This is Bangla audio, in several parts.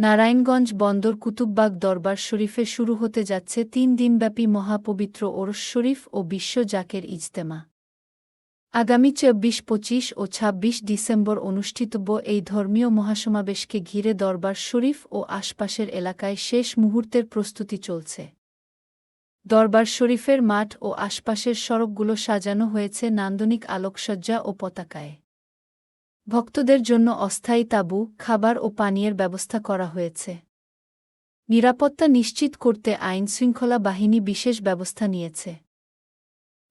নারায়ণগঞ্জ বন্দর কুতুববাগ দরবার শরীফে শুরু হতে যাচ্ছে ৩ দিনব্যাপী মহাপবিত্র ওরস শরীফ ও বিশ্ব জাকের ইজতেমা। আগামী ২৪, ২৫ ও ২৬ ডিসেম্বর অনুষ্ঠিতব্য এই ধর্মীয় মহাসমাবেশকে ঘিরে দরবার শরীফ ও আশপাশের এলাকায় শেষ মুহূর্তের প্রস্তুতি চলছে। দরবার শরীফের মাঠ ও আশপাশের সড়কগুলো সাজানো হয়েছে নান্দনিক আলোকসজ্জা ও পতাকায়। ভক্তদের জন্য অস্থায়ী তাঁবু, খাবার ও পানীয়ের ব্যবস্থা করা হয়েছে। নিরাপত্তা নিশ্চিত করতে আইনশৃঙ্খলা বাহিনী বিশেষ ব্যবস্থা নিয়েছে।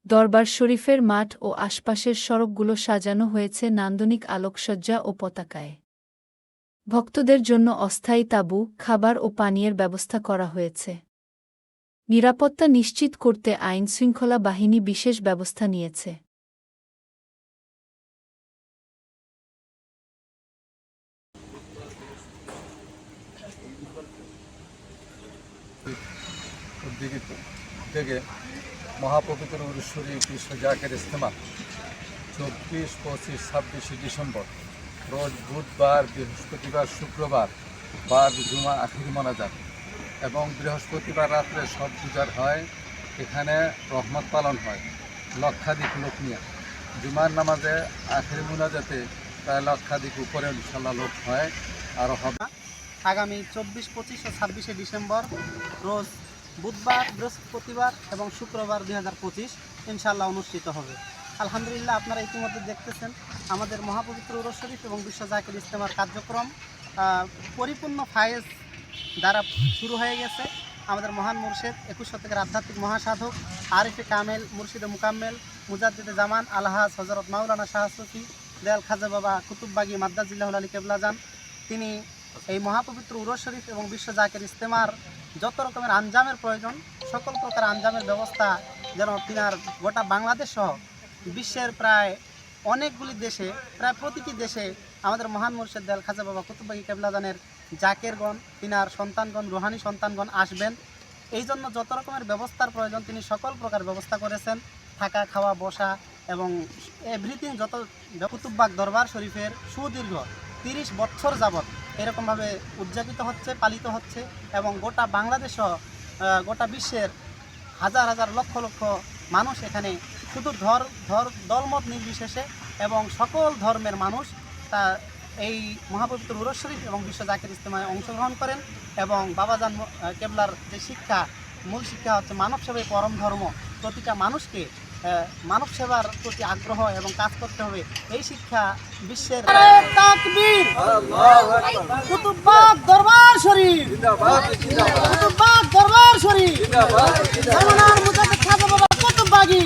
দরবার শরীফের মাঠ ও আশপাশের সড়কগুলো সাজানো হয়েছে নান্দনিক আলোকসজ্জা ও পতাকায়। ভক্তদের জন্য অস্থায়ী তাঁবু, খাবার ও পানীয়ের ব্যবস্থা করা হয়েছে। নিরাপত্তা নিশ্চিত করতে আইনশৃঙ্খলা বাহিনী বিশেষ ব্যবস্থা নিয়েছে। থেকে মহাপবিত্র ওরস শরীফ বিশ্ব জাকের ইজতেমা 24, 25, 26 ডিসেম্বর রোজ বুধবার, বৃহস্পতিবার, শুক্রবার বার জুমা আখির মোনাজাত এবং বৃহস্পতিবার রাত্রে সব পূজার হয়। এখানে রহমত পালন হয় লক্ষাধিক লোক নিয়ে। জুমার নামাজে আখির মোনাজাতে প্রায় লক্ষাধিক উপরে ইনশাল্লাহ লোক হয় আরও হবে। আগামী 24, 25 ও 26 ডিসেম্বর রোজ বুধবার, বৃহস্পতিবার এবং শুক্রবার 2025 ইনশাআল্লাহ অনুষ্ঠিত হবে। আলহামদুলিল্লাহ, আপনারা ইতিমধ্যে দেখতেছেন আমাদের মহাপবিত্র ওরস শরীফ এবং বিশ্ব জাকের ইজতেমার কার্যক্রম পরিপূর্ণ ফায়েজ দ্বারা শুরু হয়ে গেছে। আমাদের মহান মুর্শিদ 21 শতকের আধ্যাত্মিক মহাসাধক আরিফে কামেল, মুর্শিদে মুকাম্মেল, মুজাদ্দিদে জামান আলহাজ হযরত মাওলানা শাহ সুফি দয়াল খাজা বাবা কুতুববাগী মাদ্দাজিল্লাহুল আলী কেবলাজান তিনি এই মহাপবিত্র ওরস শরীফ এবং বিশ্ব জাকের ইজতেমার যত রকমের আঞ্জামের প্রয়োজন, সকল প্রকার আঞ্জামের ব্যবস্থা যেন তিনার গোটা বাংলাদেশ সহ বিশ্বের প্রায় অনেকগুলি দেশে, প্রায় প্রতিটি দেশে আমাদের মহান মুর্শিদ দয়াল খাজা বাবা কুতুববাগী কেবলাজানের জাকেরগণ, তিনার সন্তানগণ, রুহানি সন্তানগণ আসবেন। এই জন্য যত রকমের ব্যবস্থার প্রয়োজন তিনি সকল প্রকার ব্যবস্থা করেছেন। থাকা, খাওয়া, বসা এবং এভরিথিং যত কুতুববাগ দরবার শরীফের সুদীর্ঘ 30 বছর যাবৎ এরকমভাবে উদযাপিত হচ্ছে, পালিত হচ্ছে এবং গোটা বাংলাদেশ সহ গোটা বিশ্বের হাজার হাজার লক্ষ লক্ষ মানুষ এখানে শুধু দলমত নির্বিশেষে এবং সকল ধর্মের মানুষ তা এই মহাপবিত্র ওরস শরীফ এবং বিশ্ব জাকের ইজতেমায় অংশগ্রহণ করেন। এবং বাবাজান কেবলার যে শিক্ষা, মূল শিক্ষা হচ্ছে মানব সেবাই পরম ধর্ম, প্রতিটা মানুষকে মানব সেবার প্রতি আগ্রহ এবং কাজ করতে হবে, এই শিক্ষা বিশ্বের তাকবীর। কুতুববাগ দরবার শরীফ, কুতুববাগ দরবার শরীফ, জামানার মুজাদ্দিদ খাজা বাবা কুতুববাগী।